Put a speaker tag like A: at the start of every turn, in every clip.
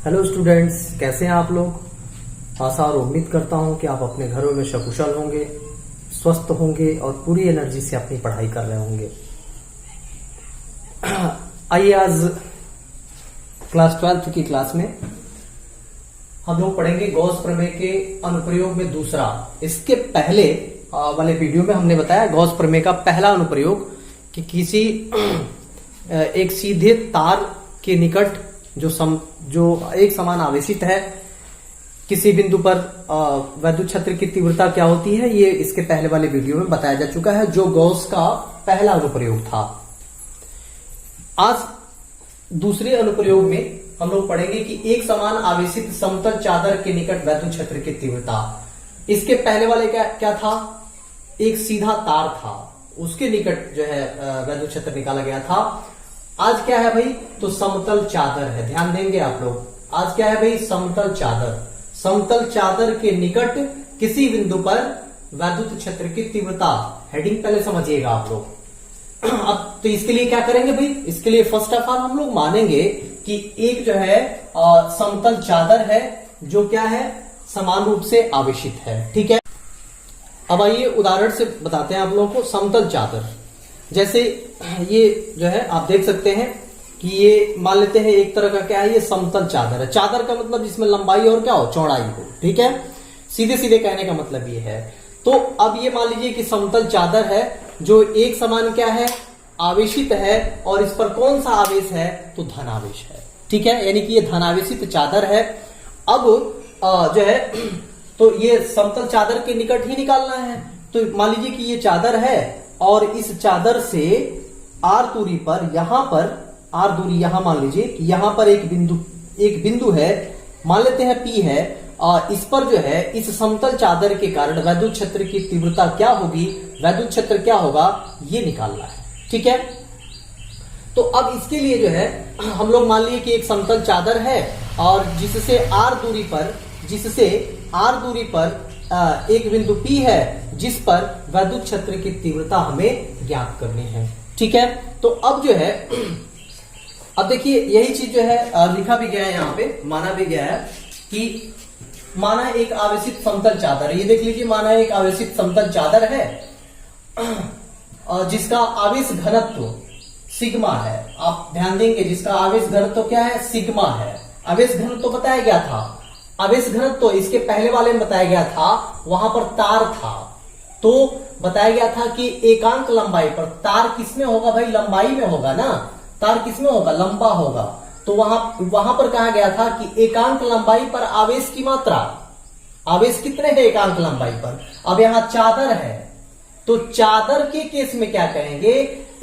A: Hello students, कैसे हैं आप लोग। आशा और उम्मीद करता हूं कि आप अपने घरों में सकुशल होंगे, स्वस्थ होंगे और पूरी एनर्जी से अपनी पढ़ाई कर रहे होंगे। आइए आज क्लास 12th की क्लास में हम लोग पढ़ेंगे गॉस प्रमेय के अनुप्रयोग में दूसरा। इसके पहले वाले वीडियो में हमने बताया गॉस प्रमेय का पहला अनुप्रयोग कि किसी एक सीधे तार के निकट जो एक समान आवेशित है किसी बिंदु पर वैद्युत क्षेत्र की तीव्रता क्या होती है, ये इसके पहले वाले वीडियो में बताया जा चुका है, जो गॉस का पहला अनुप्रयोग था। आज दूसरे अनुप्रयोग में हम लोग पढ़ेंगे कि एक समान आवेशित समतल चादर के निकट वैद्युत क्षेत्र की तीव्रता। इसके पहले वाले क्या था, एक सीधा तार था, उसके निकट जो है वैद्युत क्षेत्र निकाला गया था। आज क्या है भाई, तो समतल चादर है। ध्यान देंगे आप लोग। आज क्या है भाई, समतल चादर। समतल चादर के निकट किसी बिंदु पर वैद्युत क्षेत्र की तीव्रता। हेडिंग पहले समझिएगा आप लोग। अब तो इसके लिए क्या करेंगे भाई, इसके लिए फर्स्ट ऑफ ऑल हम लोग मानेंगे कि एक जो है समतल चादर है जो क्या है, समान रूप से आवेशित है। ठीक है। अब आइए उदाहरण से बताते हैं आप लोगों को। समतल चादर, जैसे ये जो है आप देख सकते हैं कि ये मान लेते हैं एक तरह का क्या है, ये समतल चादर है। चादर का मतलब जिसमें लंबाई और क्या हो, चौड़ाई हो। ठीक है, सीधे सीधे कहने का मतलब ये है। तो अब ये मान लीजिए कि समतल चादर है जो एक समान क्या है, आवेशित है, और इस पर कौन सा आवेश है, तो धनावेश है। ठीक है, यानी कि ये धनावेशित चादर है। अब जो है तो ये समतल चादर के निकट ही निकालना है। तो मान लीजिए कि ये चादर है और इस चादर से आर दूरी पर, यहां पर आर दूरी, यहां मान लीजिए कि यहां पर एक बिंदु है, मान लेते हैं पी है, और इस पर जो है इस समतल चादर के कारण वैद्युत क्षेत्र की तीव्रता क्या होगी, वैद्युत क्षेत्र क्या होगा, ये निकालना है। ठीक है। तो अब इसके लिए जो है हम लोग मान लिए कि एक समतल चादर है और जिससे आर दूरी पर एक बिंदु P है जिस पर वैद्युत क्षेत्र की तीव्रता हमें ज्ञात करनी है। ठीक है। तो अब जो है, अब देखिए यही चीज जो है लिखा भी गया है, यहाँ पे माना भी गया है कि माना एक आवेशित समतल चादर है। ये देख लीजिए, माना एक आवेशित समतल चादर है जिसका आवेश घनत्व सिग्मा है। आप ध्यान देंगे, जिसका आवेश घनत्व क्या है, सिग्मा है। आवेश घनत्व बताया गया था। आवेश घनत्व इसके पहले वाले में बताया गया था, वहां पर तार था, तो बताया गया था कि एकांक लंबाई पर तार किसमें होगा भाई, लंबाई में होगा ना। तार किसमें होगा, लंबा होगा। तो वहां पर कहा गया था कि एकांक लंबाई पर आवेश की मात्रा, आवेश कितने हैं एकांक लंबाई पर। अब यहां चादर है, तो चादर के केस में क्या कहेंगे,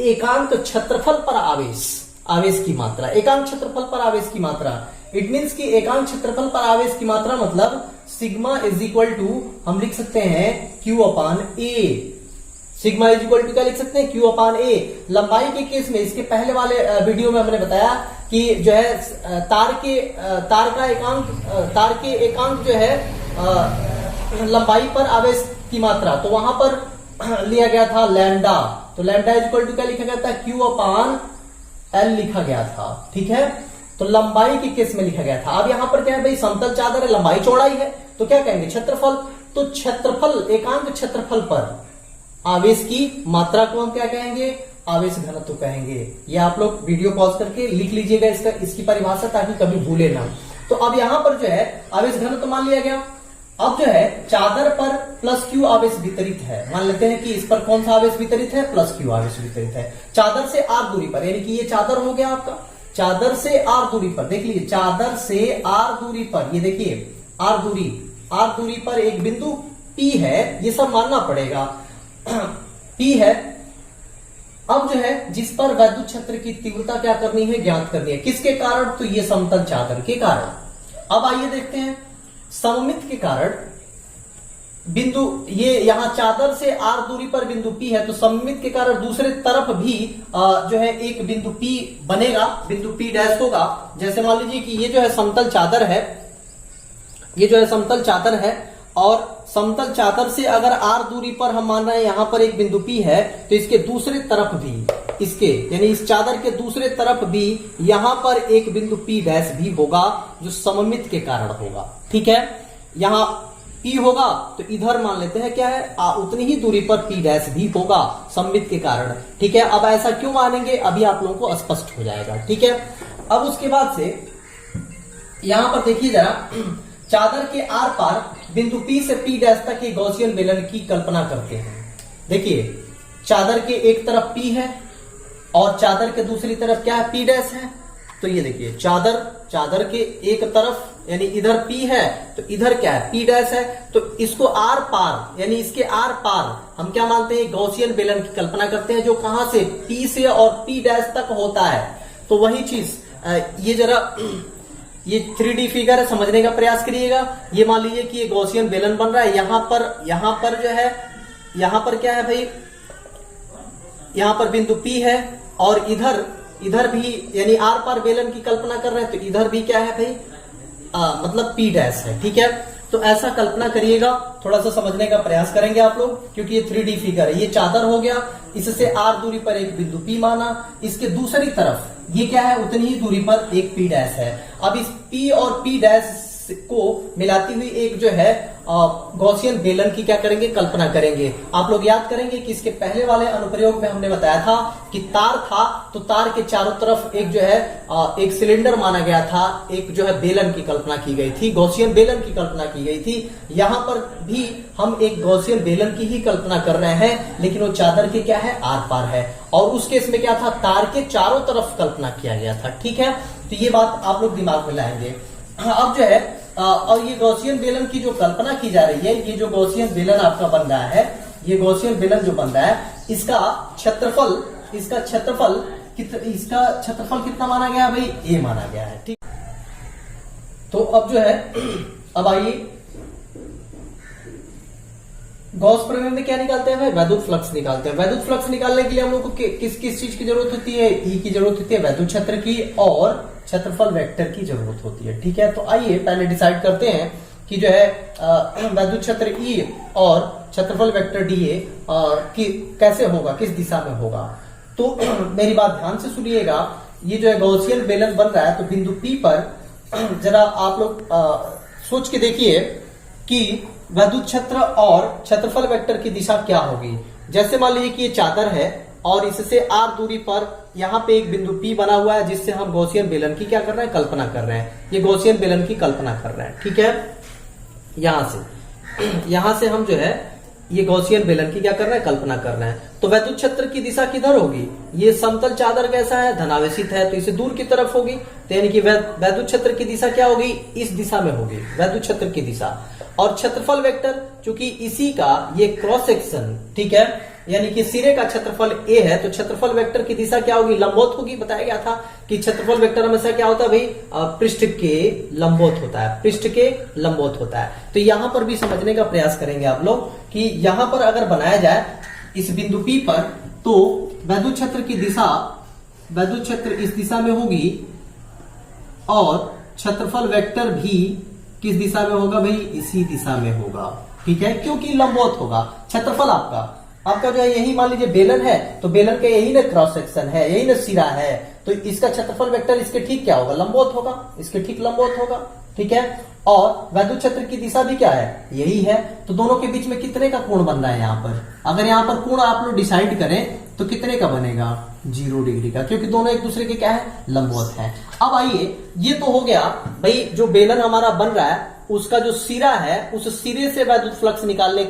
A: एकांक क्षेत्रफल पर आवेश की मात्रा, एकांक क्षेत्रफल पर आवेश की मात्रा। इट मीन्स कि एकांक क्षेत्रफल पर आवेश की मात्रा मतलब सिग्मा इज इक्वल टू, हम लिख सकते हैं Q upon A. Sigma is equal to क्या लिख सकते हैं, Q अपान ए। लंबाई के केस में इसके पहले वाले वीडियो में हमने बताया कि जो है तार के एकांक जो है लंबाई पर आवेश की मात्रा, तो वहां पर लिया गया था लैम्डा। तो लैम्डा इज इक्वल टू क्या लिखा गया था, Q अपान एल लिखा गया था। ठीक है, तो लंबाई के केस में लिखा गया था। अब यहां पर क्या है भाई, समतल चादर है, लंबाई चौड़ाई है, तो क्या कहेंगे, क्षेत्रफल। तो क्षेत्रफल, एकांक क्षेत्रफल पर आवेश की मात्रा को हम क्या कहेंगे, आवेश घनत्व कहेंगे। ये आप लोग वीडियो पॉज करके लिख लीजिएगा इसकी परिभाषा, ताकि कभी भूले ना। तो अब यहां पर जो है आवेश घनत्व मान लिया गया। अब जो है चादर पर प्लस Q आवेश वितरित है। मान लेते हैं कि इस पर कौन सा आवेश वितरित है, प्लस Q आवेश वितरित है। चादर से आर दूरी पर, यानी कि ये चादर हो गया आपका, चादर से आर दूरी पर, देख लीजिए चादर से आर दूरी पर, ये देखिए आर दूरी पर एक बिंदु P है, ये सब मानना पड़ेगा। P है। अब जो है जिस पर वैद्युत क्षेत्र की तीव्रता क्या करनी है, ज्ञात करनी है। किसके कारण, तो ये समतल चादर के कारण। अब आइए देखते हैं सममित के कारण बिंदु, ये यहां चादर से आर दूरी पर बिंदु P है, तो सममित के कारण दूसरे तरफ भी जो है एक बिंदु P बनेगा, बिंदु P डैश होगा। जैसे मान लीजिए कि ये जो है समतल चादर है, ये जो है समतल चादर है, और समतल चादर से अगर आर दूरी पर हम मान रहे हैं यहां पर एक बिंदु P है, तो इसके दूसरे तरफ भी इसके यानी इस चादर के दूसरे तरफ भी यहां पर एक बिंदु P डैश भी होगा जो सममित के कारण होगा। ठीक है, यहां P होगा तो इधर मान लेते हैं क्या है उतनी ही दूरी पर P डैश भी होगा सममित के कारण। ठीक है, अब ऐसा क्यों मानेंगे अभी आप लोगों को स्पष्ट हो जाएगा। ठीक है, अब उसके बाद से यहां पर देखिए जरा, चादर के आर पार बिंदु P से P डैश तक के गॉसियन बेलन की कल्पना करते हैं। देखिए चादर के एक तरफ P है और चादर के दूसरी तरफ क्या है, P डैश है। तो ये देखिए चादर के एक तरफ यानी इधर P है तो इधर क्या है, P डैश है। तो इसको आर पार यानी इसके आर पार हम क्या मानते हैं, गॉसियन बेलन की कल्पना करते हैं जो कहां से, P से और P डैश तक होता है। तो वही चीज ये जरा ये 3D फिगर है, समझने का प्रयास करिएगा। ये मान लीजिए कि ये गॉसियन बेलन बन रहा है, यहां पर जो है, यहां पर क्या है भाई, यहां पर बिंदु P है और इधर भी यानी आर पार बेलन की कल्पना कर रहे हैं तो इधर भी क्या है भाई मतलब P डैश है। ठीक है, तो ऐसा कल्पना करिएगा, थोड़ा सा समझने का प्रयास करेंगे आप लोग, क्योंकि ये 3D फिगर है। ये चादर हो गया, इससे R दूरी पर एक बिंदु P माना, इसके दूसरी तरफ ये क्या है, उतनी ही दूरी पर एक P डैश है। अब इस P और P डैश को मिलाती हुई एक जो है गॉसियन बेलन की क्या करेंगे, कल्पना करेंगे। आप लोग याद करेंगे कि इसके पहले वाले अनुप्रयोग में हमने बताया था कि तार था तो तार के चारों तरफ एक जो है एक सिलेंडर माना गया था, एक जो है बेलन की कल्पना की गई थी, गॉसियन बेलन की कल्पना की गई थी। यहां पर भी हम एक गॉसियन बेलन की ही कल्पना कर रहे हैं, लेकिन वो चादर के क्या है, आर पार है। और उस केस में क्या था, तार के चारों तरफ कल्पना किया गया था। ठीक है, तो ये बात आप लोग दिमाग में लाएंगे। अब जो है और ये गॉसियन बेलन की जो कल्पना की जा रही है, ये जो गॉसियन बेलन आपका बन रहा है, ये गॉसियन बेलन जो बन रहा है, इसका क्षेत्रफल कितना माना गया है भाई, ए माना गया है। ठीक, तो अब जो है, अब आइए गॉस प्रमेय में क्या निकालते हैं भाई, वैद्युत फ्लक्स निकालते हैं। वैद्युत फ्लक्स निकालने के लिए हम लोग को किस चीज की जरूरत होती है, ई की जरूरत होती है, वैद्युत क्षेत्र की, और क्षेत्रफल वेक्टर की जरूरत होती है। ठीक है, तो आइए पहले डिसाइड करते हैं कि जो है वैद्युत क्षेत्र ई और क्षेत्रफल वेक्टर डीए कि कैसे होगा, किस दिशा में होगा। तो मेरी बात ध्यान से सुनिएगा, ये जो है गॉसियन बेलन बन रहा है, तो बिंदु P पर जरा आप लोग सोच के देखिए कि वैद्युत क्षेत्र और क्षेत्रफल वेक्टर की दिशा क्या होगी। जैसे मान लीजिए कि ये चादर है और इससे R दूरी पर यहाँ पे एक बिंदु P बना हुआ है, जिससे हम गॉसियन बेलन की क्या कर रहे हैं, कल्पना कर रहे हैं। ये गॉसियन बेलन की कल्पना कर रहे हैं। ठीक है, यहां से हम जो है ये गॉसियन बेलन की क्या कर रहे हैं, कल्पना कर रहे हैं। तो वैद्युत क्षेत्र की दिशा किधर होगी, ये समतल चादर कैसा है, धनावेशित है, तो इसे दूर की तरफ होगी। तो यानी कि वैद्युत क्षेत्र की दिशा क्या होगी, इस दिशा में होगी वैद्युत क्षेत्र की दिशा। और क्षेत्रफल वेक्टर चूंकि इसी का ये क्रॉस सेक्शन, ठीक है, यानी कि सिरे का क्षेत्रफल ए है, तो क्षेत्रफल वेक्टर की दिशा क्या होगी, लंबवत होगी। बताया गया था कि क्षेत्रफल वेक्टर हमेशा क्या होता है भाई, पृष्ठ के लंबवत होता है, पृष्ठ के लंबवत होता है। तो यहां पर भी समझने का प्रयास करेंगे आप लोग कि यहां पर अगर बनाया जाए इस बिंदु P पर, तो वैद्युत क्षेत्र की दिशा, वैद्युत क्षेत्र इस दिशा में होगी और क्षेत्रफल वेक्टर भी किस दिशा में होगा भाई, इसी दिशा में होगा। ठीक है, क्योंकि लंबवत होगा। क्षेत्रफल आपका जो है यही मान लीजिए बेलन है, तो बेलन का यही ना क्रॉस सेक्शन है, यही ना सिरा है, तो इसका क्षेत्रफल वेक्टर इसके ठीक क्या होगा, लंबवत होगा, इसके ठीक लंबवत होगा। ठीक है, और वैद्युत क्षेत्र की दिशा भी क्या है, यही है। तो दोनों के बीच में कितने का कोण बन रहा है यहाँ पर, अगर यहाँ पर कोण आप लोग डिसाइड करें तो कितने का बनेगा, 0 डिग्री का, क्योंकि दोनों एक दूसरे के क्या है, लंबवत है। अब आइए, ये तो हो गया भाई, जो बेलन हमारा बन रहा है उसका जो सिरा है, उस सिरे से वैद्युत फ्लक्स निकालने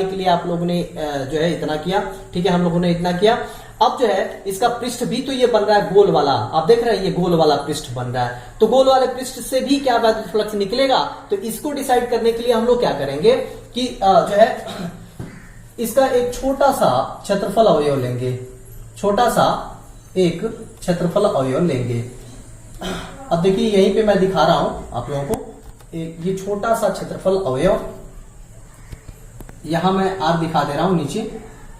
A: के लिए आप लोगों ने जो है इतना किया। ठीक है, हम लोगों ने इतना किया। अब जो है इसका पृष्ठ भी तो ये बन रहा है गोल वाला, आप देख रहे हैं ये गोल वाला पृष्ठ बन रहा है, तो गोल वाले पृष्ठ से भी क्या वैद्युत फ्लक्स निकलेगा। तो इसको डिसाइड करने के लिए हम लोग क्या करेंगे कि जो है इसका एक छोटा सा क्षेत्रफल अवयव लेंगे, छोटा सा एक क्षेत्रफल अवयव लेंगे। अब देखिए यहीं पे मैं दिखा रहा हूं आप लोगों को, ये छोटा सा क्षेत्रफल अवयव, यहां मैं R दिखा दे रहा हूं नीचे।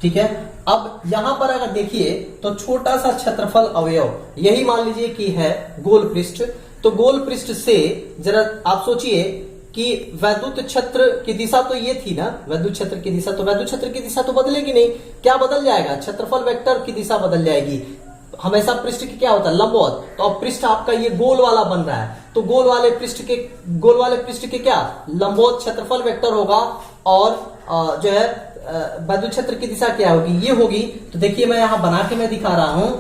A: ठीक है, अब यहां पर अगर देखिए तो छोटा सा क्षेत्रफल अवयव यही मान लीजिए कि है गोल पृष्ठ। तो गोल पृष्ठ से जरा आप सोचिए कि वैद्युत क्षेत्र की दिशा तो ये थी ना, वैद्युत क्षेत्र की दिशा, तो वैद्युत क्षेत्र की दिशा तो बदलेगी नहीं। क्या बदल जाएगा? क्षेत्रफल वेक्टर की दिशा बदल जाएगी। हमेशा पृष्ठ की क्या होता है? लंबवत। तो अब पृष्ठ आपका ये गोल वाला बन रहा है, तो गोल वाले पृष्ठ के क्या लंबवत क्षेत्रफल वेक्टर होगा, और जो है वैद्युत क्षेत्र की दिशा क्या होगी? ये होगी। तो देखिए मैं यहां बना के मैं दिखा रहा हूं,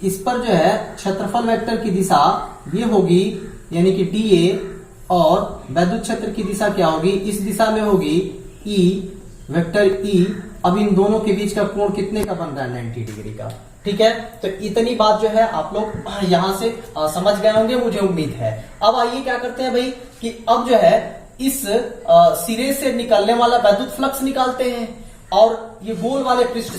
A: इस पर जो है क्षेत्रफल वेक्टर की दिशा ये होगी, यानी कि dA, और वैद्युत क्षेत्र की दिशा क्या होगी? इस दिशा में होगी E, वेक्टर E। अब इन दोनों के बीच का कोण कितने का बन रहा है? 90 डिग्री का। ठीक है, तो इतनी बात जो है आप लोग यहां से समझ गए होंगे, मुझे उम्मीद है। अब आइए क्या करते हैं भाई कि अब जो है इस सिरे से निकलने वाला वैद्युत फ्लक्स निकालते हैं, और ये गोल वाले पृष्ठ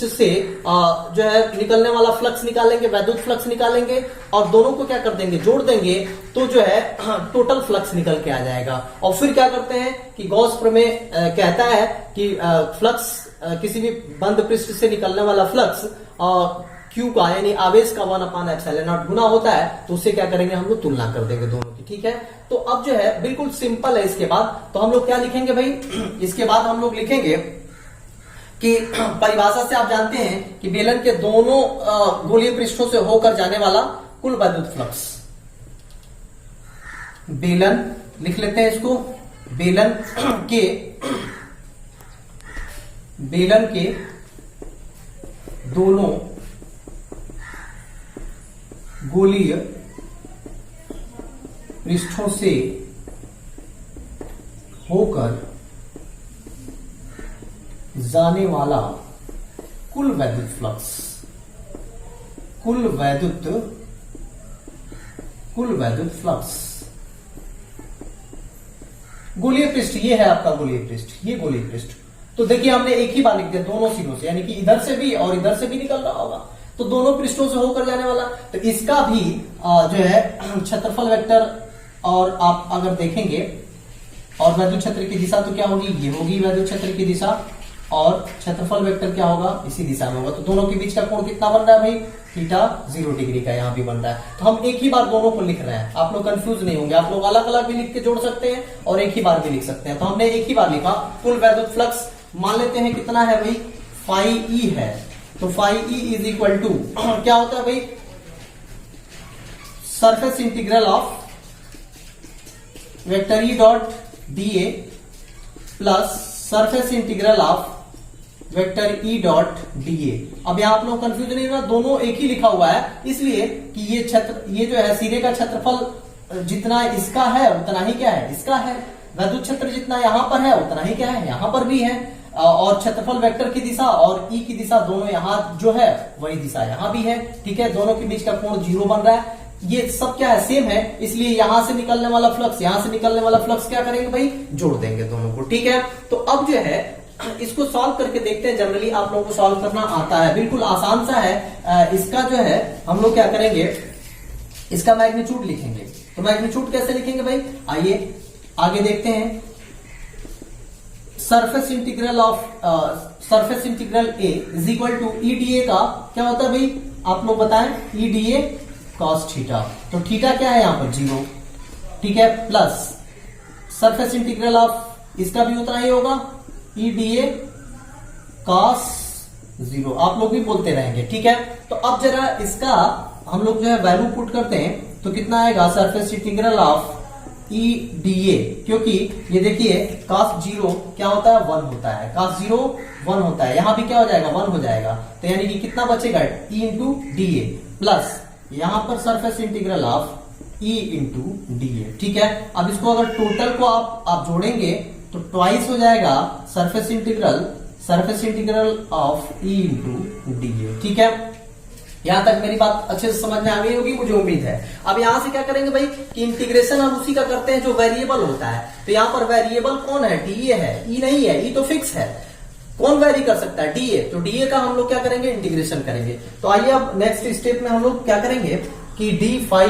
A: से जो है निकलने वाला फ्लक्स निकालेंगे, वैद्युत फ्लक्स निकालेंगे, और दोनों को क्या कर देंगे? जोड़ देंगे, तो जो है टोटल फ्लक्स निकल के आ जाएगा। और फिर क्या करते हैं कि गॉस प्रमेय कहता है कि फ्लक्स किसी भी बंद पृष्ठ से निकलने वाला फ्लक्स Q का यानी आवेश का 1/ε0 गुना होता है, तो उससे क्या करेंगे? हम लोग तुलना कर देंगे दोनों की। ठीक है, तो अब जो है बिल्कुल सिंपल है। इसके बाद तो हम लोग क्या लिखेंगे भाई? इसके बाद हम लोग लिखेंगे कि परिभाषा से आप जानते हैं कि बेलन के दोनों गोलीय पृष्ठों से होकर जाने वाला कुल वैद्युत फ्लक्स, बेलन लिख लेते हैं इसको, बेलन के दोनों गोलीय पृष्ठों से होकर जाने वाला कुल वैद्युत फ्लक्स, कुल वैद्युत फ्लक्स। गोलीय पृष्ठ ये है आपका गोलीय पृष्ठ, ये गोलीय पृष्ठ। तो देखिए हमने एक ही बार लिख दिया दोनों सिरों से, यानी कि इधर से भी और इधर से भी निकल रहा होगा, तो दोनों पृष्ठों से होकर जाने वाला। तो इसका भी जो है क्षेत्रफल वेक्टर, और आप अगर देखेंगे, और वैद्युत क्षेत्र की दिशा तो क्या होगी? ये होगी वैद्युत क्षेत्र की दिशा, और क्षेत्रफल वेक्टर क्या होगा? इसी दिशा में होगा। तो दोनों के बीच का कोण कितना बन रहा है भाई? थीटा 0 डिग्री का यहां भी बन रहा है। तो हम एक ही बार दोनों को लिख रहे हैं, आप लोग कंफ्यूज नहीं होंगे। आप लोग अलग अलग भी लिख के जोड़ सकते हैं और एक ही बार भी लिख सकते हैं। तो हमने एक ही बार लिखा कुल वैद्युत फ्लक्स, मान लेते हैं कितना है भाई? φE है। तो φE इज इक्वल टू क्या होता है भाई? Surface integral of vector E dot dA plus surface integral of vector E dot dA। अब यहां आप लोग कंफ्यूज नहीं होगा, दोनों एक ही लिखा हुआ है, इसलिए कि ये जो है सिरे का क्षेत्रफल जितना इसका है उतना ही क्या है? इसका है। वैद्युत क्षेत्र जितना यहां पर है उतना ही क्या है? यहां पर भी है। और क्षेत्रफल वेक्टर की दिशा और E की दिशा दोनों यहां जो है वही दिशा यहां भी है। ठीक है, दोनों के बीच का कोण 0 बन रहा है। ये सब क्या है? सेम है, इसलिए यहां से निकलने वाला फ्लक्स, यहां से निकलने वाला फ्लक्स क्या करेंगे भाई? जोड़ देंगे दोनों को। ठीक है, तो अब जो है इसको सॉल्व करके देखते हैं। जनरली आप लोगों को सॉल्व करना आता है, बिल्कुल आसान सा है। इसका जो है हम लोग क्या करेंगे? इसका मैग्नीट्यूड लिखेंगे। तो मैग्नीट्यूड कैसे लिखेंगे भाई? आइए आगे देखते हैं। Surface integral A is equal to EdA का क्या होता है भाई? आप लोग बताएं। EdA cos थीटा, तो थीटा क्या है यहाँ पर? 0। ठीक है, प्लस सरफेस इंटीग्रल ऑफ इसका भी उतना ही होगा, EdA cos 0। आप लोग भी बोलते रहेंगे। ठीक है, तो अब जरा इसका हम लोग जो है वैल्यू पुट करते हैं, तो कितना आएगा? सरफेस इंटीग्रल ऑफ EdA, क्योंकि ये देखिए cos 0 क्या होता है? 1 होता है। cos 0 1 होता है, यहां भी क्या हो जाएगा? 1 हो जाएगा। तो यानी कि कितना बचेगा? E इंटू DA प्लस यहां पर surface integral of E into DA। ठीक है, अब इसको अगर टोटल को आप जोड़ेंगे तो ट्वाइस हो जाएगा surface integral of E into DA। ठीक है, यहां तक मेरी बात अच्छे से समझ में आ गई होगी, मुझे उम्मीद है। अब यहां से क्या करेंगे भाई कि इंटीग्रेशन हम उसी का करते हैं जो वेरिएबल होता है। तो यहां पर वेरिएबल कौन है? DA है, E नहीं है। E तो फिक्स है, कौन वेरी कर सकता है? DA। तो DA का हम लोग क्या करेंगे? इंटीग्रेशन करेंगे। तो आइए अब नेक्स्ट स्टेप में हम लोग क्या करेंगे कि d phi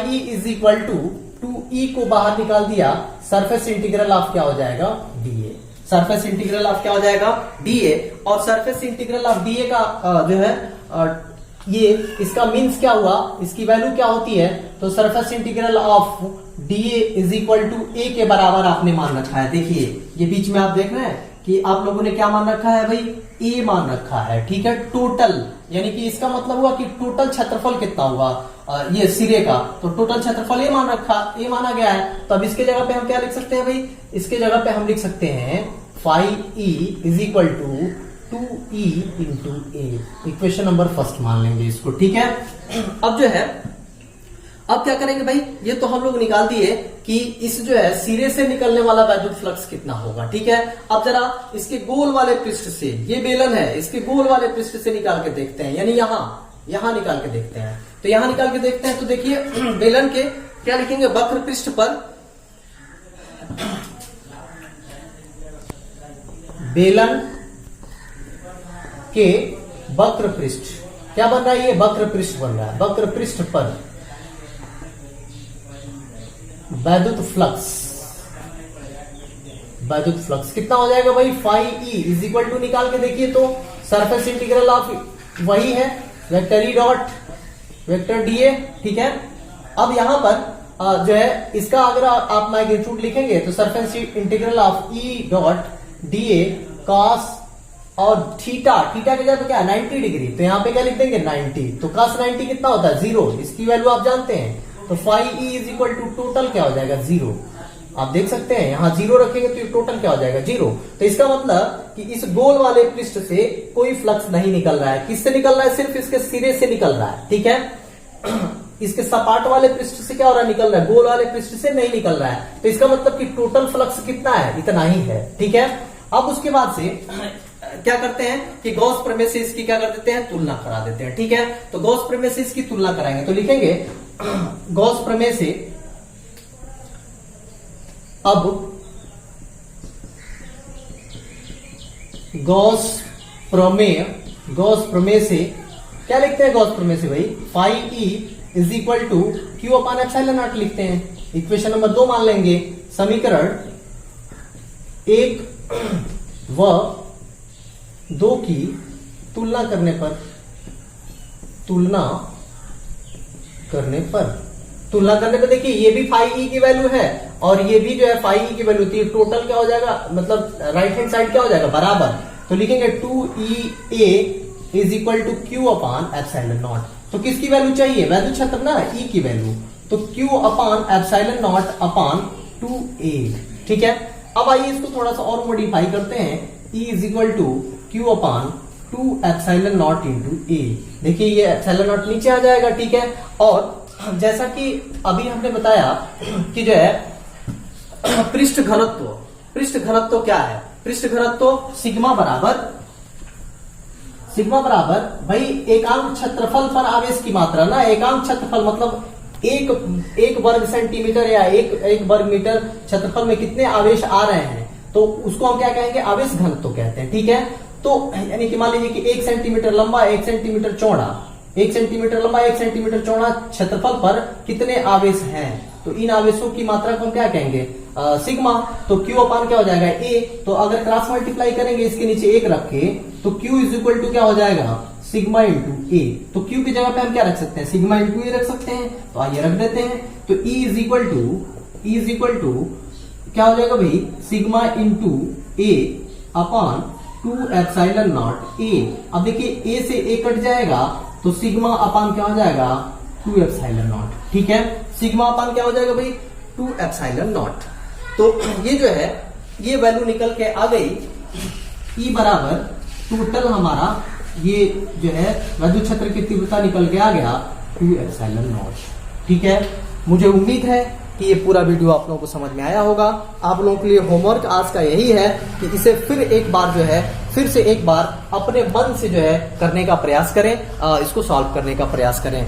A: e is equal to 2E को बाहर निकाल दिया, सरफेस इंटीग्रल ऑफ क्या हो जाएगा? DA। सरफेस इंटीग्रल ऑफ क्या हो जाएगा? DA। और सरफेस इंटीग्रल ऑफ DA का जो है ये इसका मीन्स क्या हुआ, इसकी वैल्यू क्या होती है, तो surface integral of dA is equal to A के बराबर आपने मान रखा है। देखिए ये बीच में आप देख रहे हैं कि आप लोगों ने क्या मान रखा है भाई, ए मान रखा है, ठीक है। टोटल यानी कि इसका मतलब हुआ कि टोटल क्षेत्रफल कितना हुआ ये सिरे का, तो टोटल क्षेत्रफल ए माना गया है। तो अब इसके जगह पे हम क्या लिख सकते हैं भाई, इसके जगह पे हम लिख सकते हैं phi E is equal to 2e into A, equation number first मान लेंगे इसको, ठीक है। अब जो है अब क्या करेंगे भाई, ये तो हम लोग निकाल दिए कि इस जो है सिरे से निकलने वाला वैद्युत फ्लक्स कितना होगा, ठीक है। अब जरा इसके गोल वाले पृष्ठ से, ये बेलन है, इसके गोल वाले पृष्ठ से निकाल के देखते हैं, यानी यहां निकाल के देखते हैं। तो यहां निकाल के देखते हैं तो देखिए बेलन के क्या लिखेंगे, वक्र पृष्ठ पर बेलन के वक्र पृष्ठ क्या बन रहा है, ये वक्र पृष्ठ बन रहा है। वक्र पृष्ठ पर वैद्युत फ्लक्स कितना हो जाएगा भाई, phi E is equal to, निकाल के देखिए तो सरफेस इंटीग्रल ऑफ वही है vector E dot vector d A, ठीक है। अब यहां पर जो है इसका अगर आप मैग्नीट्यूड लिखेंगे तो surface integral of E dot DA cos और थीटा की जगह पे क्या है 90 डिग्री, तो यहां पे क्या लिख देंगे 90, तो cos 90 कितना होता है 0, इसकी वैल्यू आप जानते हैं। तो phi E is equal to total क्या हो जाएगा 0, आप देख सकते हैं यहां 0 रखेंगे तो ये टोटल क्या हो जाएगा 0। तो इसका मतलब कि इस गोल वाले पृष्ठ से कोई फ्लक्स नहीं निकल रहा है, किससे निकल रहा है, सिर्फ इसके सिरे से निकल रहा है, ठीक है। इसके सपाट वाले पृष्ठ से क्या हो रहा है, निकल रहा है, गोल वाले पृष्ठ से नहीं निकल रहा है। तो इसका मतलब कि टोटल फ्लक्स कितना है, इतना ही है, ठीक है। अब उसके बाद से क्या करते हैं कि गॉस प्रमेय से इसकी क्या कर देते हैं, तुलना करा देते हैं, ठीक है। तो गॉस प्रमेय से इसकी तुलना कराएंगे तो लिखेंगे गॉस प्रमेय से, अब गॉस प्रमेय से क्या लिखते हैं, गॉस प्रमेय से भाई phi E is equal to Q upon epsilon naught लिखते हैं। इक्वेशन नंबर 2 मान लेंगे, समीकरण 1 व 2 की तुलना करने पर देखिए ये भी फाई ई की वैल्यू है और ये भी जो है फाई ई की वैल्यू थी, टोटल क्या हो जाएगा, मतलब राइट हैंड साइड क्या हो जाएगा बराबर, तो लिखेंगे 2e a is equal to Q upon epsilon naught. तो किसकी वैल्यू चाहिए, वैद्युत क्षेत्र ना, ई की वैल्यू, तो Q upon epsilon not upon 2a, ठीक है। अब आइए इसको थोड़ा सा और मॉडिफाई करते हैं, E is equal to Q upon 2 epsilon naught into A. देखिए ये एप्सिलॉन नॉट नीचे आ जाएगा, ठीक है। और जैसा कि अभी हमने बताया कि जो है पृष्ठ घनत्व क्या है, पृष्ठ घनत्व सिग्मा बराबर भाई एकांक क्षेत्रफल पर आवेश की मात्रा ना, एकांक क्षेत्रफल मतलब एक वर्ग सेंटीमीटर या एक वर्ग मीटर क्षेत्रफल में कितने आवेश आ रहे हैं, तो उसको हम क्या कहेंगे, आवेश घनत्व कहते हैं, ठीक है। तो यानी कि मान लीजिए कि 1 सेंटीमीटर लंबा 1 सेंटीमीटर चौड़ा, 1 सेंटीमीटर लंबा 1 सेंटीमीटर चौड़ा क्षेत्रफल पर कितने आवेश हैं, तो इन आवेशों की मात्रा को हम क्या कहेंगे, सिग्मा। तो Q अपान क्या हो जाएगा A, तो अगर क्रॉस मल्टीप्लाई करेंगे इसके नीचे 1 रख के, तो Q इज इक्वल टू क्या हो जाएगा, सिग्मा इंटू ए। तो Q की जगह पे हम क्या रख सकते हैं, सिग्मा इंटू ए रख सकते हैं, तो आइए रख देते हैं। तो E इज इक्वल टू क्या हो जाएगा भाई, sigma into A upon 2 epsilon not a. अब देखिए A से A कट जाएगा तो सिग्मा अपान क्या हो जाएगा, 2 एप्सिलॉन नॉट, ठीक है। सिग्मा अपान क्या हो जाएगा भाई, 2 एप्सिलॉन नॉट। तो ये जो है ये वैल्यू निकल के आ गई, E बराबर टोटल हमारा ये जो है वैद्युत क्षेत्र की तीव्रता निकल के आ गया 2 एप्सिलॉन नॉट, ठीक है। मुझे उम्मीद है कि ये पूरा वीडियो आप लोगों को समझ में आया होगा। आप लोगों के लिए होमवर्क आज का यही है कि इसे फिर से एक बार अपने मन से जो है करने का प्रयास करें, इसको सॉल्व करने का प्रयास करें।